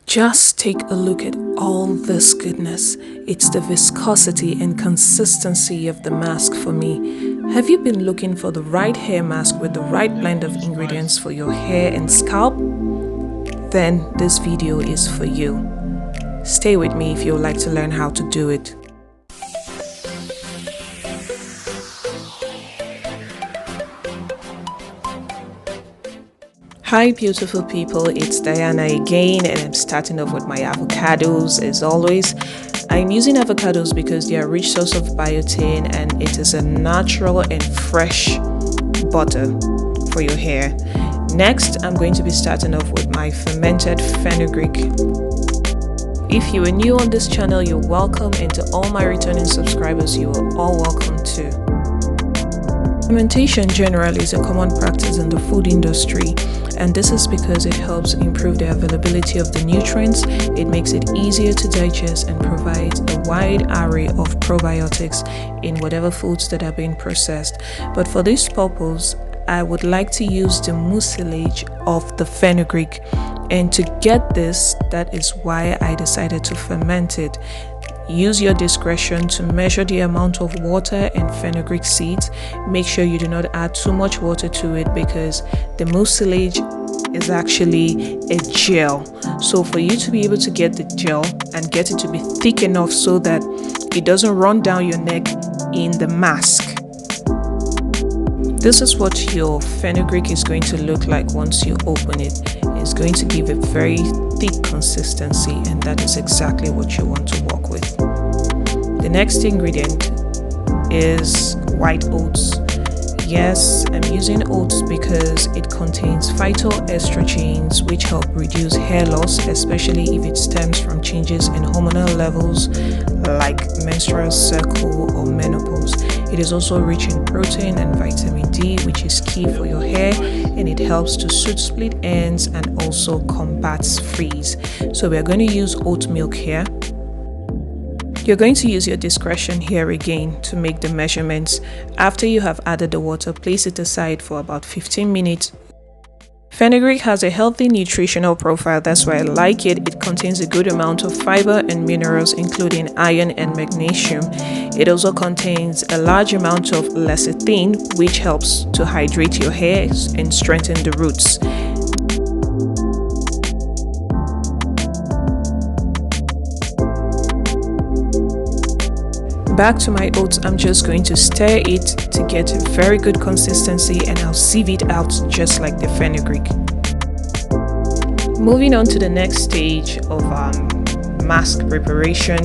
Just take a look at all this goodness. It's the viscosity and consistency of the mask for me. Have you been looking for the right hair mask with the right blend of ingredients for your hair and scalp? Then this video is for you. Stay with me if you would like to learn how to do it. Hi beautiful people, it's Diana again, and I'm starting off with my avocados as always. I'm using avocados because they are a rich source of biotin and it is a natural and fresh butter for your hair. Next, I'm going to be starting off with my fermented fenugreek. If you are new on this channel, you're welcome, and to all my returning subscribers, you are all welcome too. Fermentation generally is a common practice in the food industry, and this is because it helps improve the availability of the nutrients, it makes it easier to digest, and provides a wide array of probiotics in whatever foods that are being processed. But for this purpose, I would like to use the mucilage of the fenugreek, and to get this, that is why I decided to ferment it. Use your discretion to measure the amount of water and fenugreek seeds. Make sure you do not add too much water to it because the mucilage is actually a gel. So for you to be able to get the gel and get it to be thick enough so that it doesn't run down your neck in the mask. This is what your fenugreek is going to look like once you open it. It's going to give a very thick consistency, and that is exactly what you want to work with. The next ingredient is white oats. Yes, I'm using oats because it contains phytoestrogens which help reduce hair loss, especially if it stems from changes in hormonal levels like menstrual cycle or menopause. It is also rich in protein and vitamin D, which is key for your hair, and it helps to soothe split ends and also combats frizz. So we are going to use oat milk here. You're going to use your discretion here again to make the measurements. After you have added the water, place it aside for about 15 minutes. Fenugreek has a healthy nutritional profile, that's why I like it. It contains a good amount of fiber and minerals including iron and magnesium. It also contains a large amount of lecithin, which helps to hydrate your hair and strengthen the roots. Back to my oats, I'm just going to stir it to get a very good consistency, and I'll sieve it out just like the fenugreek. Moving on to the next stage of mask preparation,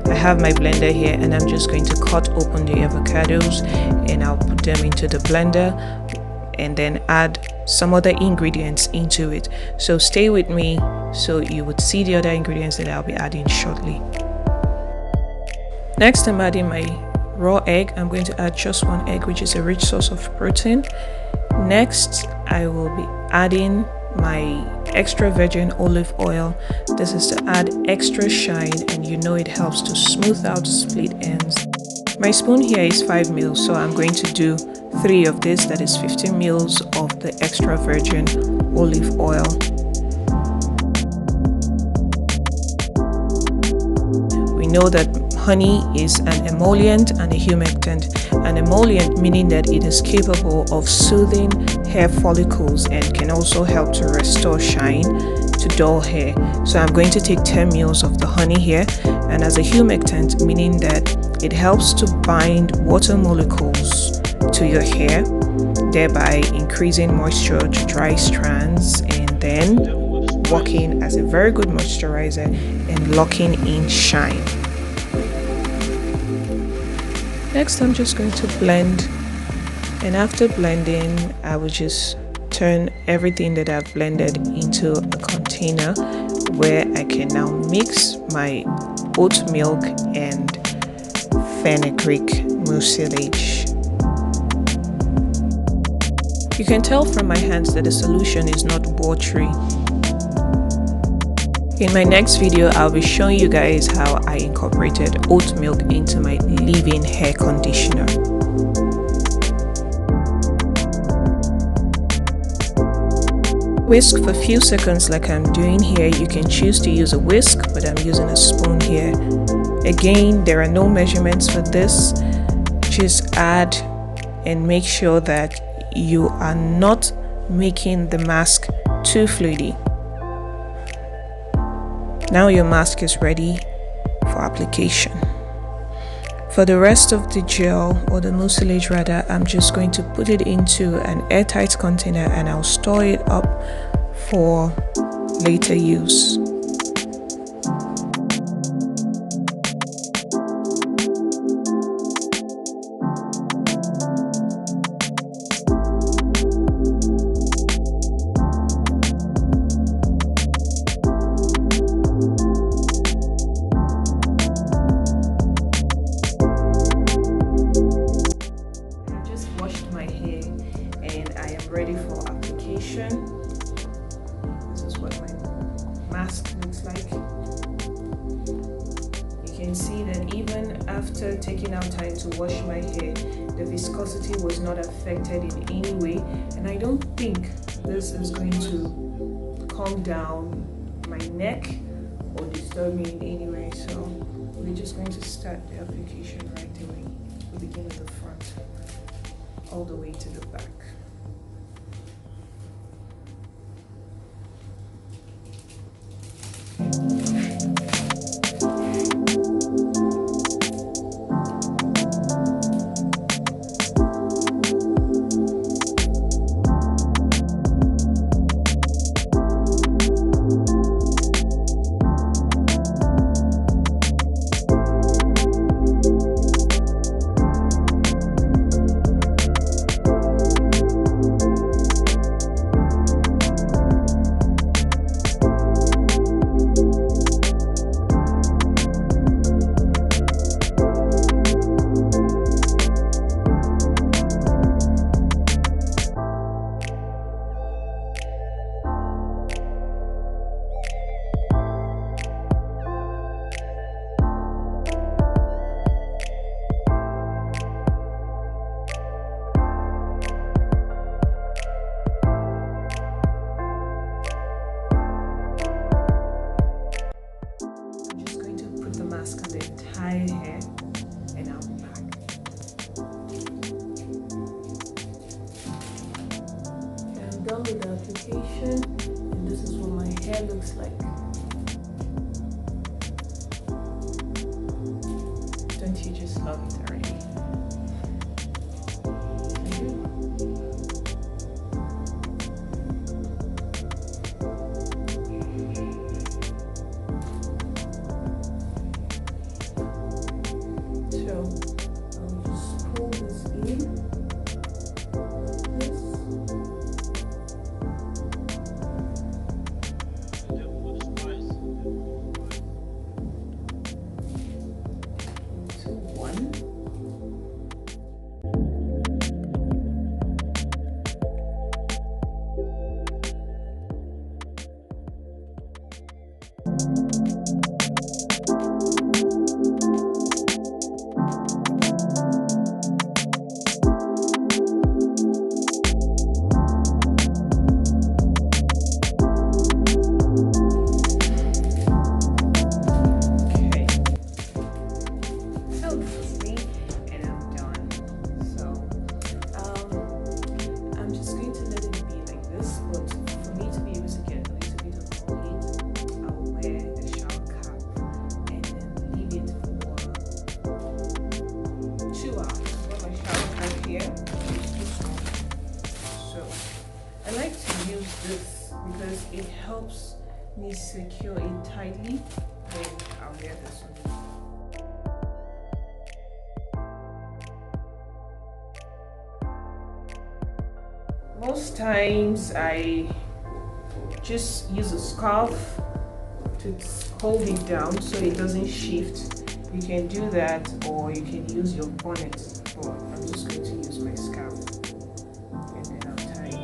I have my blender here and I'm just going to cut open the avocados and I'll put them into the blender and then add some other ingredients into it. So stay with me so you would see the other ingredients that I'll be adding shortly. Next, I'm adding my raw egg. I'm going to add just one egg, which is a rich source of protein. Next, I will be adding my extra virgin olive oil. This is to add extra shine, and you know it helps to smooth out split ends. My spoon here is 5 mils, so I'm going to do 3 of this, that is 15 mils of the extra virgin olive oil. We know that honey is an emollient and a humectant. An emollient meaning that it is capable of soothing hair follicles and can also help to restore shine to dull hair. So I'm going to take 10 mils of the honey here, and as a humectant meaning that it helps to bind water molecules to your hair, thereby increasing moisture to dry strands and then working as a very good moisturizer and locking in shine. Next, I'm just going to blend, and after blending, I will just turn everything that I've blended into a container where I can now mix my oat milk and fenugreek mucilage. You can tell from my hands that the solution is not watery. In my next video, I'll be showing you guys how I incorporated oat milk into my leave-in hair conditioner. Whisk for a few seconds like I'm doing here. You can choose to use a whisk, but I'm using a spoon here. Again, there are no measurements for this. Just add and make sure that you are not making the mask too fluidy. Now your mask is ready for application. For the rest of the gel, or the mucilage rather, I'm just going to put it into an airtight container and I'll store it up for later use. Ready for application. This is what my mask looks like. You can see that even after taking out time to wash my hair, the viscosity was not affected in any way, and I don't think this is going to calm down my neck or disturb me in any way. So we're just going to start the application right away. We begin with the front all the way to the back. Hair and I'll be back. Okay, I'm done with the application and this is what my hair looks like. Don't you just love it already? This because it helps me secure it tightly. Then I'll wear this one. Most times I just use a scarf to hold it down so it doesn't shift. You can do that, or you can use your bonnet, but I'm just going to use my scarf and then I'll tie it.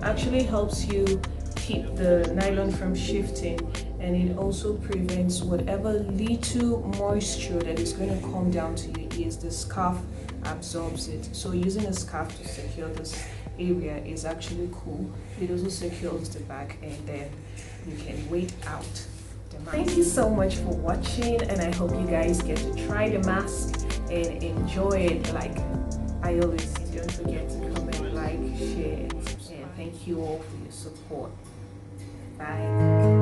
actually helps you keep the nylon from shifting, and it also prevents whatever little moisture that is going to come down to your ears. The scarf absorbs it, so using a scarf to secure this area is actually cool. It also secures the back, and then you can wait out the mask. Thank you so much for watching, and I hope you guys get to try the mask and enjoy it. Like I always say, don't forget to comment, like, share, and thank you all for your support. Bye.